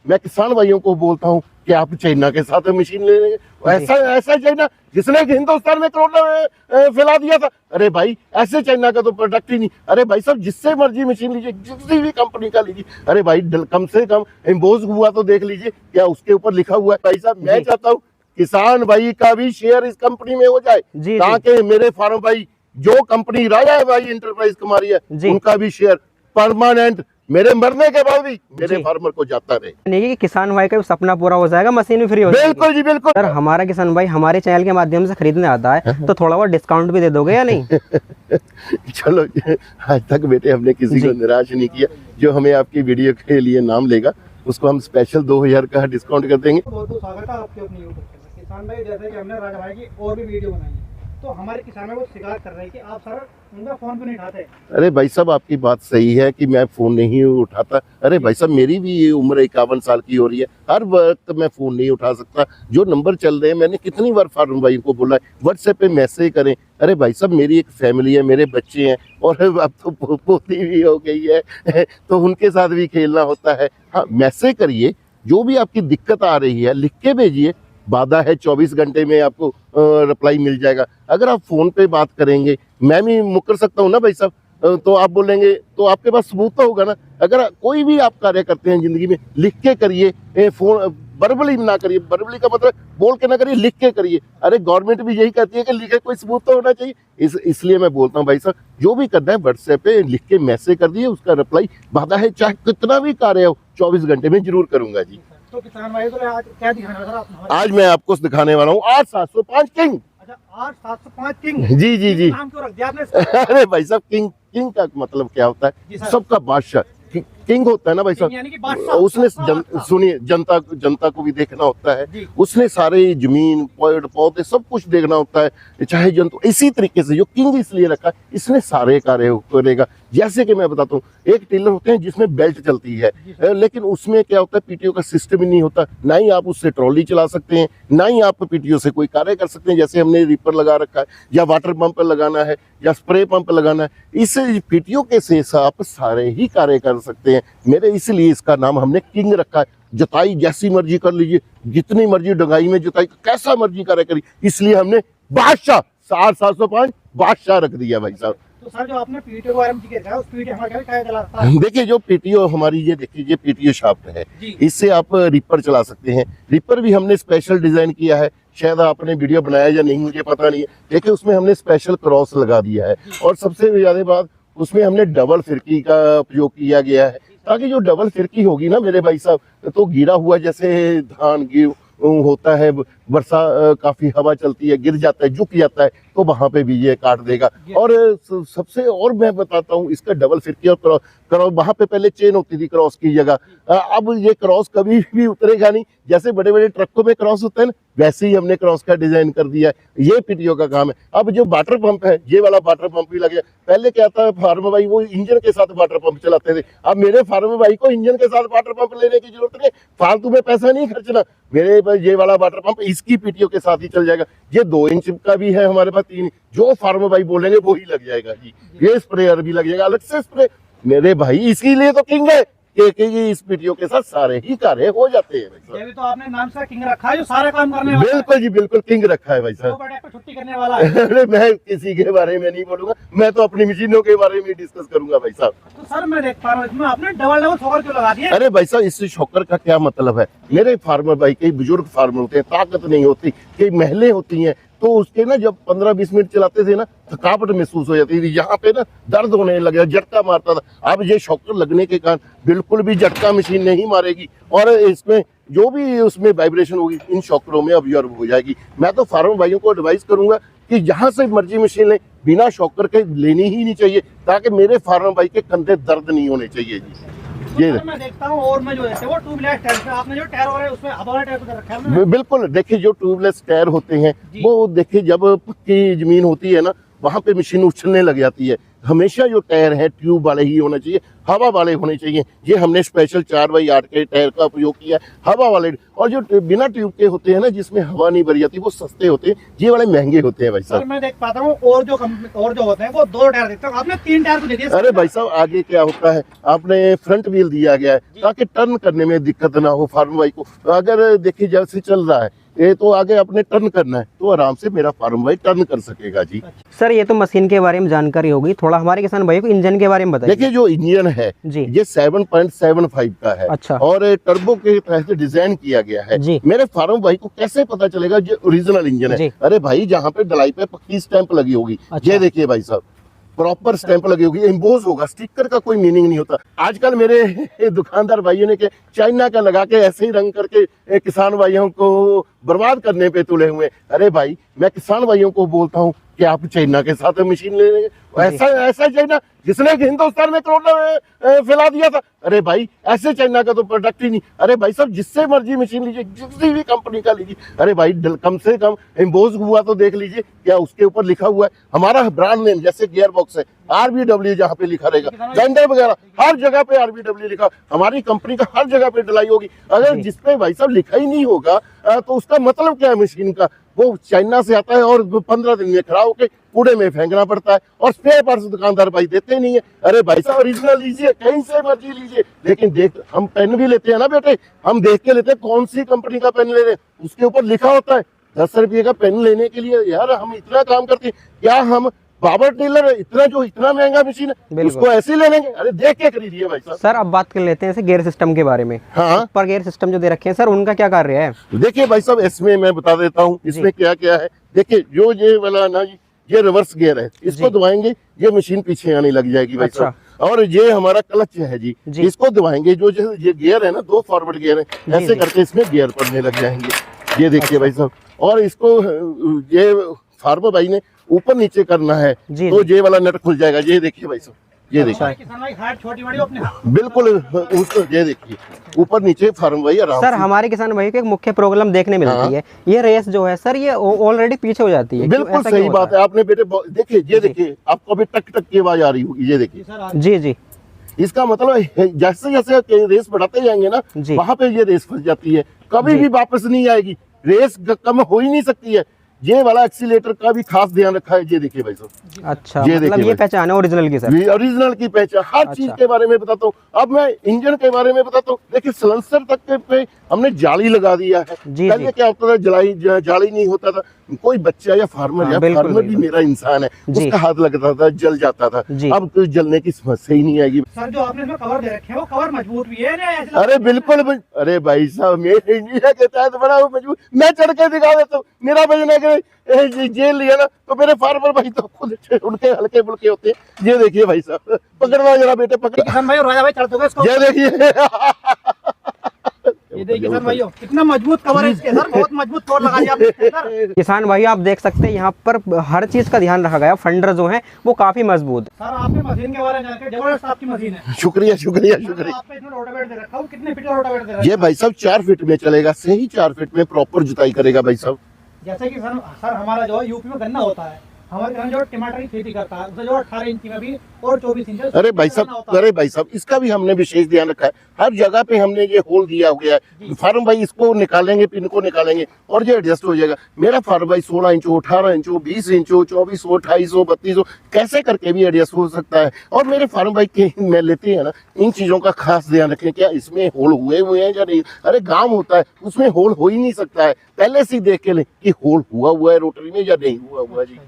मैं किसान भाइयों को बोलता हूँ कि आप चाइना के साथ मशीन ले लेंगे, ऐसा चाइना जिसने हिंदुस्तान में कोरोना फैला दिया था। अरे भाई ऐसे चाइना का तो प्रोडक्ट ही नहीं। अरे भाई साहब जिससे मर्जी मशीन लीजिए, किसी भी कंपनी का लीजिए, अरे भाई कम से कम एम्बोज हुआ तो देख लीजिए क्या उसके ऊपर लिखा हुआ है। भाई साहब मैं चाहता हूँ किसान भाई का भी शेयर इस कंपनी में हो जाए, ताकि मेरे फार्म भाई जो कंपनी राजा भाई इंटरप्राइज कुमारी है उनका भी शेयर परमानेंट मेरे मरने के बाद भी मेरे फार्मर को जाता रहे। नहीं कि किसान भाई का सपना पूरा हो जाएगा, मशीन भी फ्री हो जाएगी। बिल्कुल जी बिल्कुल। सर हमारा किसान भाई हमारे चैनल के माध्यम से खरीदने आता है तो थोड़ा बहुत डिस्काउंट भी दे दोगे या नहीं? चलो आज तक बेटे हमने किसी को निराश नहीं किया। जो हमें आपकी वीडियो के लिए नाम लेगा उसको हम स्पेशल 2000 का डिस्काउंट कर देंगे। बहुत बहुत स्वागत है आपके अपने यूट्यूब चैनल किसान भाई। जैसे कि हमने राजा भाई की और भी वीडियो बनाई है तो हमारे किसानों को शिकायत कर रहे हैं कि आप सर उनका फोन क्यों नहीं उठाते। अरे भाई साहब आपकी बात सही है कि मैं फोन नहीं उठाता। अरे भाई साहब मेरी भी ये उम्र 51 साल की हो रही है, हर वक्त मैं फोन नहीं उठा सकता। जो नंबर चल रहे हैं मैंने कितनी बार फार्म भाई को बोला है व्हाट्सएप पे मैसेज करें। अरे भाई साहब मेरी एक फैमिली है, मेरे बच्चे हैं और अब तो पोती भी हो गई है तो उनके साथ भी खेलना होता है। हाँ मैसेज करिए, जो भी आपकी दिक्कत आ रही है लिख के भेजिए। वादा है 24 घंटे में आपको रिप्लाई मिल जाएगा। अगर आप फोन पे बात करेंगे मैं भी मुकर सकता हूँ ना भाई साहब, तो आप बोलेंगे तो आपके पास सबूत तो होगा ना। अगर कोई भी आप कार्य करते हैं जिंदगी में लिख के करिए, फोन वर्बली ना करिए। वर्बली का मतलब बोल के ना करिए, लिख के करिए। अरे गवर्नमेंट भी यही कहती है कि लिखे कोई सबूत तो होना चाहिए। इसलिए मैं बोलता हूँ भाई साहब जो भी करना है व्हाट्सएप पे लिख के मैसेज कर दिए, उसका रिप्लाई वादा है चाहे कितना भी कार्य हो 24 घंटे में जरूर करूंगा जी। तो किसान भाई को आज क्या दिखाना है सर आप? आज मैं आपको दिखाने वाला हूँ 8705 किंग। अच्छा 8705 किंग। जी जी जी। नाम क्यों रख दिया आपने? अरे भाई साहब किंग का मतलब क्या होता है? सबका बादशाह किंग होता है ना भाई साहब। उसने सुनिए जनता को भी देखना होता है, उसने सारे जमीन पेड़ पौधे सब कुछ देखना होता है, चाहे जंतु। इसी तरीके से जो किंग इसलिए रखा है इसने सारे कार्य करेगा। जैसे कि मैं बताता हूँ एक टिलर होते हैं जिसमें बेल्ट चलती है, लेकिन उसमें क्या होता है पीटीओ का सिस्टम ही नहीं होता। ना ही आप उससे ट्रॉली चला सकते हैं, ना ही आप पीटीओ से कोई कार्य कर सकते हैं। जैसे हमने रीपर लगा रखा है या वाटर पंप लगाना है या स्प्रे पंप लगाना है, इससे पीटीओ के से आप सारे ही कार्य कर सकते हैं। मेरे इसलिए इसका नाम हमने किंग रखा है। जुताई जैसी मर्जी कर लीजिए, जितनी मर्जी डंगाई में जुताई कैसा मर्जी कार्य करिए, इसलिए हमने बादशाह 8705 बादशाह रख दिया भाई साहब। तो सर जो आपने पीटीओ के बारे में जिक्र किया उस पीटीओ हमारा क्या चलाता है? देखिए जो पीटीओ हमारी ये देखिए ये पीटीओ शाफ्ट है, इससे आप रिपर चला सकते हैं। रिपर भी हमने स्पेशल डिजाइन किया है, शायद आपने वीडियो बनाया या नहीं मुझे पता नहीं है। देखिए उसमें हमने स्पेशल क्रॉस लगा दिया है और सबसे ज्यादा बात उसमें हमने डबल फिरकी का उपयोग किया गया है, ताकि जो डबल फिरकी होगी ना मेरे भाई साहब तो गिरा हुआ जैसे धान होता है, वर्षा काफी हवा चलती है, गिर जाता है, झुक जाता है, तो वहां पे भी ये काट देगा। और सबसे और मैं बताता हूँ इसका डबल फिरकी और क्रॉस वहां पे पहले चेन होती थी क्रॉस की जगह, अब ये क्रॉस कभी भी उतरेगा नहीं। जैसे बड़े बड़े ट्रकों में क्रॉस होता है ना वैसे ही हमने क्रॉस का डिजाइन कर दिया है। ये पीटीओ का काम है। अब जो वाटर पंप है ये वाला वाटर पंप भी लग गया। पहले क्या था फार्म भाई वो इंजन के साथ वाटर पंप चलाते थे, अब मेरे फार्म भाई को इंजन के साथ वाटर पंप लेने की जरूरत नहीं, फालतू में पैसा नहीं खर्चना। मेरे पास ये वाला वाटर पंप इसकी पीटीओ के साथ ही चल जाएगा। ये 2 इंच का भी है हमारे पास, 3 जो फार्म भाई बोलेंगे वो ही लग जाएगा जी। ये स्प्रेयर भी लग जाएगा अलग से स्प्रे। मेरे भाई इसीलिए तो किंग है कि इस पीटीओ के साथ सारे ही कार्य हो जाते हैं। ये भी तो आपने नाम से किंग रखा है जो सारे काम करने वाला है। बिल्कुल जी बिल्कुल किंग रखा है भाई साहब। तो छुट्टी करने वाला है। अरे मैं किसी के बारे में नहीं बोलूंगा, मैं तो अपनी मशीनों के बारे में डिस्कस करूंगा भाई साहब। तो सर मैं देख पा रहा हूँ इसमें आपने डबल शॉकर क्यों लगा दिया? अरे भाई साहब इससे शॉकर का क्या मतलब है? मेरे फार्मर भाई कई बुजुर्ग फार्मर होते हैं, ताकत नहीं होती, कई महलें होती हैं, तो उसके ना जब 15-20 मिनट चलाते थे ना थकावट महसूस हो जाती थी, यहाँ पे ना दर्द होने लगा, झटका मारता था। अब ये शॉकर लगने के कारण बिल्कुल भी झटका मशीन नहीं मारेगी और इसमें जो भी उसमें वाइब्रेशन होगी इन शॉकरों में ऑब्जर्व हो जाएगी। मैं तो फार्मर भाइयों को एडवाइस करूंगा कि जहां से मर्जी मशीन लें बिना शॉकर के लेनी ही नहीं चाहिए, ताकि मेरे फार्मर भाई के कंधे दर्द नहीं होने चाहिए जी। ये मैं देखता हूँ और मैं जो है वो ट्यूबलेस टायर पे आपने जो टायर है उसमें हवा वाला टायर पे रखा है। बिल्कुल देखिए जो ट्यूबलेस टायर होते हैं वो देखिए जब पक्की जमीन होती है ना वहां पे मशीन उछलने लग जाती है, हमेशा जो टायर है ट्यूब वाले ही होना चाहिए, हवा वाले होने चाहिए। ये हमने स्पेशल 4x8 के टायर का उपयोग किया है, हवा वाले। और जो बिना ट्यूब के होते हैं ना, जिसमें हवा नहीं भरी जाती, वो सस्ते होते हैं, ये वाले महंगे होते हैं भाई सर साहब। मैं देख पाता हूँ और जो होते हैं वो 2 टायर देते हैं, आपने 3 टायर को दे दिया। अरे भाई साहब, आगे क्या होता है, आपने फ्रंट व्हील दिया गया है ताकि टर्न करने में दिक्कत ना हो फार्म बाइक को। अगर देखिए जैसे चल रहा है ये, तो आगे अपने टर्न करना है तो आराम से मेरा फार्म बाइक टर्न कर सकेगा जी। सर ये तो मशीन के बारे में जानकारी होगी, थोड़ा हमारे किसान भाइयों को इंजन के बारे में बताइए। देखिए जो इंजन है जी। ये 7.75 का है। अच्छा। और टर्बो के तरह से डिजाइन किया गया है जी। मेरे फार्म भाई को कैसे पता चलेगा ये ओरिजिनल इंजन जी। है? अरे भाई, जहाँ पे डलाई पे पक्की स्टैंप लगी होगी, अच्छा। ये देखिए भाई साहब, प्रॉपर स्टैंप लगी होगी, एम्बोज होगा, स्टिकर का कोई मीनिंग नहीं होता। आजकल मेरे दुकानदार भाइयों ने के चाइना का लगा के ऐसे ही रंग करके किसान भाइयों को बर्बाद करने पे तुले हुए। अरे भाई, मैं किसान भाइयों को बोलता हूँ कि आप चाइना के साथ मशीन ले लेंगे, ऐसा चाइना जिसने हिंदुस्तान में कोरोना फैला दिया था। अरे भाई, ऐसे चाइना का तो प्रोडक्ट ही नहीं। अरे भाई साहब, जिससे मर्जी मशीन लीजिए, किसी भी कंपनी का लीजिए, अरे भाई कम से कम एम्बोज हुआ तो देख लीजिए, क्या उसके ऊपर लिखा हुआ है हमारा ब्रांड नेम, जैसे गियर बॉक्स है RBW जहाँ पे लिखा रहेगा, जेंडर वगैरह हर जगह पे RBW लिखा, हमारी कंपनी का हर जगह पे डलाई होगी। अगर जिसपे भाई साहब लिखा ही नहीं होगा तो उसका मतलब क्या है मशीन का? वो चाइना से आता है और 15 दिन में खराब होकर कूड़े में फेंकना पड़ता है, और स्पेयर पार्ट्स दुकानदार भाई देते नहीं है। अरे भाई साहब, ओरिजिनल लीजिए, कहीं से मर्जी लीजिए, लेकिन देख, हम पेन भी लेते हैं ना बेटे, हम देख के लेते हैं कौन सी कंपनी का पेन ले रहे हैं, उसके ऊपर लिखा होता है। 10 रुपये का पेन लेने के लिए यार हम इतना काम करते हैं, क्या हम पावर टिलर इतना महंगा मशीन है उसको ऐसे ले लेंगे? अरे देख के खरीदिए भाई साहब। सर अब बात कर लेते हैं जैसे गियर सिस्टम के बारे में। हाँ, ऊपर गियर सिस्टम जो दे रखे हैं सर, उनका क्या कार्य है? देखिए भाई साहब, इसमें मैं बता देता हूँ इसमें क्या क्या है। देखिए जो ये वाला ना, ये रिवर्स गियर है, इसको दबाएंगे ये मशीन पीछे आने लग जाएगी भाई साहब। और ये हमारा क्लच है जी, इसको दबाएंगे, जो ये गियर है ना, 2 फॉरवर्ड गियर है, ऐसे करके इसमें गियर पड़ने लग जाएंगे। ये देखिए भाई साहब, और इसको ये फार्मर भाई ने ऊपर नीचे करना है तो ये वाला नट खुल जाएगा। ये देखिए भाई साहब, ये देखिए, किसान भाई हाथ छोटी बड़ी अपने बिल्कुल उसको ये देखिए ऊपर नीचे फार्म भाई आराम सर से। हमारे किसान भाई को एक मुख्य प्रॉब्लम देखने मिलती है, ये रेस जो है सर, ये ऑलरेडी पीछे हो जाती है। बिल्कुल सही बात है आपने बेटे, देखिए ये देखिए, आपको अभी टक टक की आवाज आ रही होगी, ये देखिए। जी जी, इसका मतलब जैसे जैसे रेस बढ़ाते जाएंगे ना, वहां पे ये रेस फंस जाती है, कभी भी वापस नहीं आएगी, रेस कम हो ही नहीं सकती है। ये वाला एक्सीलेटर का भी खास ध्यान रखा है, ये देखिए भाई साहब। अच्छा, ये मतलब ये पहचान है ओरिजिनल की सर? ओरिजिनल की पहचान, हर चीज के बारे में बताता हूँ। अब मैं इंजन के बारे में बताता हूँ। देखिए सलेंसर तक पे हमने जाली लगा दिया है। पहले क्या होता था, जाली नहीं होता था, कोई बच्चा या फार्मर फार्मर भी मेरा इंसान है, उसका हाथ लगता था, जल जाता था। अब तो जलने की समस्या ही नहीं आएगी। सर जो आपने इसमें कवर दे रखे हैं वो कवर मजबूत भी है ना? अरे बिल्कुल, अरे भाई साहब, मेरे इंडिया के तहत बड़ा मजबूत, मैं चढ़ के दिखा देता हूँ। मेरा वजन है जेल लिया ना, तो मेरे फार्मर भाई तो खुद उनके हल्के बुल्के होते हैं। ये देखिए भाई साहब, पकड़वा जरा बेटे, पकड़। किसान भाई और राजा भाई चढ़ते हुए इसको, ये देखिए ये देखिए किसान भाइयों, कितना मजबूत कवर है इसके सर, बहुत मजबूत कवर लगा दिया आपने सर। किसान भाई आप देख सकते हैं यहाँ पर हर चीज का ध्यान रखा गया, फंडर जो है वो काफी मजबूत। सर आपने मशीन के बारे में जानकर, जबरदस्त आपकी मशीन है। शुक्रिया शुक्रिया शुक्रिया। आपने इसमें रोटावेटर दे रखा है, कितने फीट का रोटावेटर दे रखा है? ये भाई साहब 4 फीट में चलेगा, सही 4 फीट में प्रॉपर जुताई करेगा भाई साहब। जैसे कि सर हमारा जो यूपी में गन्ना होता है, हमारे किसान जो टमाटर की खेती करता है, उसे जो 18 इंच में भी और 24 इंच। अरे भाई साहब, इसका भी हमने विशेष ध्यान रखा है। हर जगह पे हमने ये होल दिया गया है। फार्म भाई इसको निकालेंगे, पिन को निकालेंगे और ये एडजस्ट हो जाएगा। मेरा फार्म भाई 16 इंच हो, 18 इंच हो, 20 इंच हो, 24 हो, 28 हो, 32 हो, कैसे करके भी एडजस्ट हो सकता है। और मेरे फार्म भाई के मैं लेते हैं ना, इन चीजों का खास ध्यान रखें, क्या इसमें होल हुए हैं या नहीं। अरे गाँव होता है, उसमें होल हो ही नहीं सकता है, पहले से ही देख के लें कि होल हुआ है रोटरी में या नहीं हुआ जी।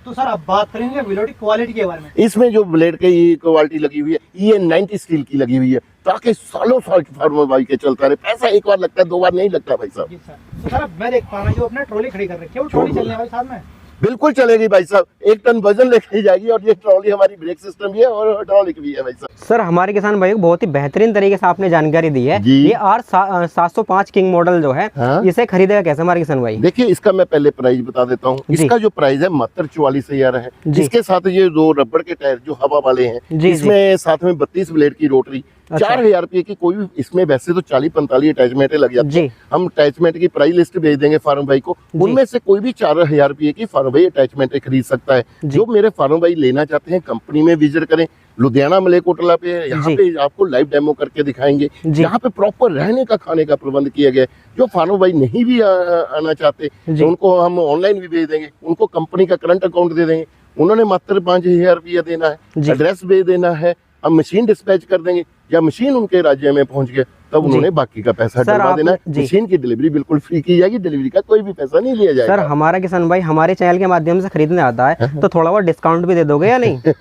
तो सर अब बात करेंगे ब्लेड की क्वालिटी के बारे में। इसमें जो ब्लेड की क्वालिटी लगी हुई है, ये 90 स्टील की लगी हुई है, ताकि सालों साल फार्मर भाई के चलता रहे। पैसा एक बार लगता है, 2 बार नहीं लगता भाई साहब। जी सर। तो सर मैं देख पा रहा हूँ जो अपने ट्रॉली खड़ी कर रखी है, वो ट्रॉली चलने वाली साथ में बिल्कुल चलेगी भाई साहब, 1 टन वजन लेके जाएगी। और ये ट्रॉली हमारी ब्रेक सिस्टम भी है और हाइड्रोलिक भी है भाई साहब। सर हमारे किसान भाई को बहुत ही बेहतरीन तरीके से आपने जानकारी दी है। ये R705 किंग मॉडल जो है, इसे खरीदेगा कैसे हमारे किसान भाई? देखिए इसका मैं पहले प्राइस बता देता हूँ। इसका जो प्राइस है मात्र 44,000 है। इसके साथ ये 2 रबड़ के टायर जो हवा वाले हैं, इसमें साथ में 32 ब्लेड की रोटरी, अच्छा। 4000 रुपये की कोई भी, इसमें वैसे तो 40-45 अटैचमेंट लग जाती जी। है। हम अटैचमेंट की प्राइस लिस्ट भेज देंगे फार्म भाई को, जी। उनमें से कोई भी 4000 रुपये की फार्म भाई अटैचमेंट खरीद सकता है। जी। जो मेरे फार्म भाई लेना चाहते हैं कंपनी में विजिट करें, लुधियाना मलेकोटला पे है, यहाँ जी। पे आपको लाइव डेमो करके दिखाएंगे। जी। यहाँ पे प्रॉपर रहने का खाने का प्रबंध किया गया है। जो फार्म भाई नहीं भी आना चाहते जी। तो उनको हम ऑनलाइन भी भेज देंगे, उनको कंपनी का करंट अकाउंट दे देंगे, उन्होंने मात्र 5000 रुपया देना जी। है, एड्रेस भेज देना है, हम मशीन डिस्पैच कर देंगे, या मशीन उनके राज्य में पहुंच गया तब जी। उन्होंने बाकी का पैसा सर, डलवा आप- देना है। जी। मशीन की डिलीवरी बिल्कुल फ्री की जाएगी, डिलीवरी का कोई भी पैसा नहीं लिया सर जाएगा। हमारा किसान भाई हमारे चैनल के माध्यम से खरीदने आता है तो थोड़ा बहुत डिस्काउंट भी दे दोगे या नहीं?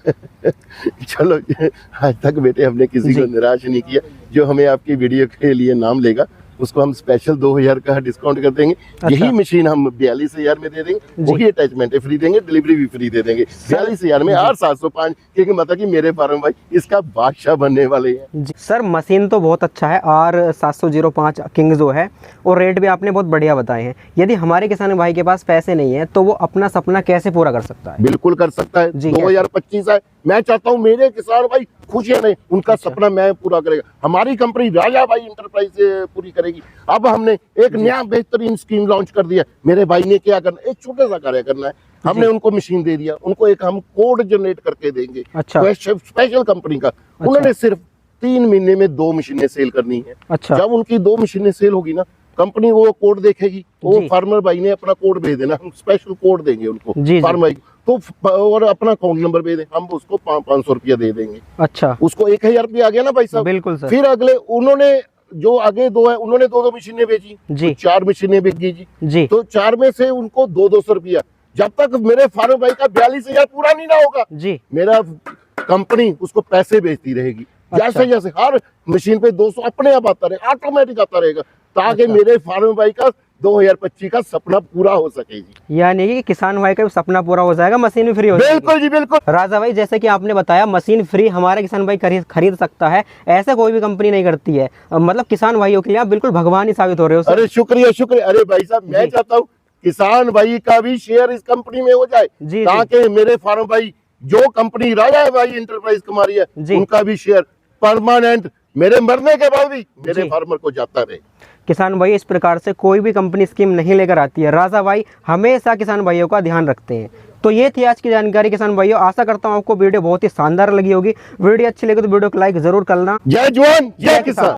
चलो, आज तक बेटे हमने किसी को जी। निराश नहीं किया। जो हमें आपकी वीडियो के लिए नाम लेगा उसको हम स्पेशल 2000 का डिस्काउंट कर देंगे। अच्छा। यही मशीन हम 42000 में दे देंगे, जी। वही अटैचमेंट फ्री देंगे, डिलीवरी भी फ्री दे देंगे 42000 में। और 705 क्योंकि मतलब कि मेरे फार्म भाई इसका बादशाह बनने वाले हैं। जी। सर मशीन तो बहुत अच्छा है और 705 किंग जो है और रेट भी आपने बहुत बढ़िया बताए हैं। यदि हमारे किसान भाई के पास पैसे नहीं है तो वो अपना सपना कैसे पूरा कर सकता है? बिल्कुल कर सकता है। जी, 2025 है, मैं चाहता हूँ मेरे किसान भाई खुश है, नहीं उनका सपना मैं पूरा करेगा। हमारी कंपनी राजा भाई इंटरप्राइज से पूरी करेगी। अब हमने एक नया बेहतरीन स्कीम लॉन्च कर दिया। मेरे भाई ने क्या करना, एक छोटा सा कार्य करना है। हमने उनको मशीन दे दिया, उनको एक हम कोड जनरेट करके देंगे। अच्छा। स्पेशल कंपनी का। उन्होंने सिर्फ 3 महीने में 2 मशीनें सेल करनी है। अच्छा। जब उनकी 2 मशीनें सेल होगी ना, कंपनी वो कोड देखेगी, तो वो जी। फार्मर भाई ने अपना कोड भेज देना, हम स्पेशल कोड देंगे उनको जी। फार्मर भाई को, तो और अपना अकाउंट नंबर भेज दें, हम उसको 500 रुपया दे देंगे। अच्छा। उसको 1000 रुपया आ गया ना भाई साहब। बिल्कुल सर। फिर अगले उन्होंने जो आगे 2 है उन्होंने 2 मशीनें बेची, जी। तो 4 मशीनें बिक गई जी। जी। तो 4 में से उनको 200 रुपया। जब तक मेरे फार्म भाई का 42000 पूरा नहीं ना होगा, जी। मेरा कंपनी उसको पैसे भेजती रहेगी। अच्छा। जैसे जैसे हर मशीन पे 200 अपने आप आता रहेगा, ऑटोमेटिक आता रहेगा, ताकि अच्छा। मेरे फार्म भाई का 2025 का सपना पूरा हो सके जी। यानी कि किसान भाई का भी सपना पूरा हो जाएगा, मशीन भी फ्री हो जाएगी। बिल्कुल जी, बिल्कुल। राजा भाई जैसे कि आपने बताया मशीन फ्री हमारा किसान भाई खरीद सकता है, ऐसा कोई भी कंपनी नहीं करती है। मतलब किसान भाइयों के लिए आप बिल्कुल भगवान ही साबित हो रहे हो सर। अरे शुक्रिया शुक्रिया। अरे भाई साहब, मैं जी। चाहता हूँ किसान भाई का भी शेयर इस कंपनी में हो जाए, जी, ताकि मेरे फार्म भाई जो कंपनी राजा भाई इंटरप्राइज कमा रही है जी। उनका भी शेयर परमानेंट मेरे मरने के बाद भी मेरे जी। फार्मर को जाता रहे। किसान भाई इस प्रकार से कोई भी कंपनी स्कीम नहीं लेकर आती है, राजा भाई हमेशा किसान भाइयों का ध्यान रखते हैं। तो ये थी आज की जानकारी किसान भाइयों। आशा करता हूँ आपको वीडियो बहुत ही शानदार लगी होगी। वीडियो अच्छी लगी तो वीडियो को लाइक जरूर करना। जय जवान जय किसान।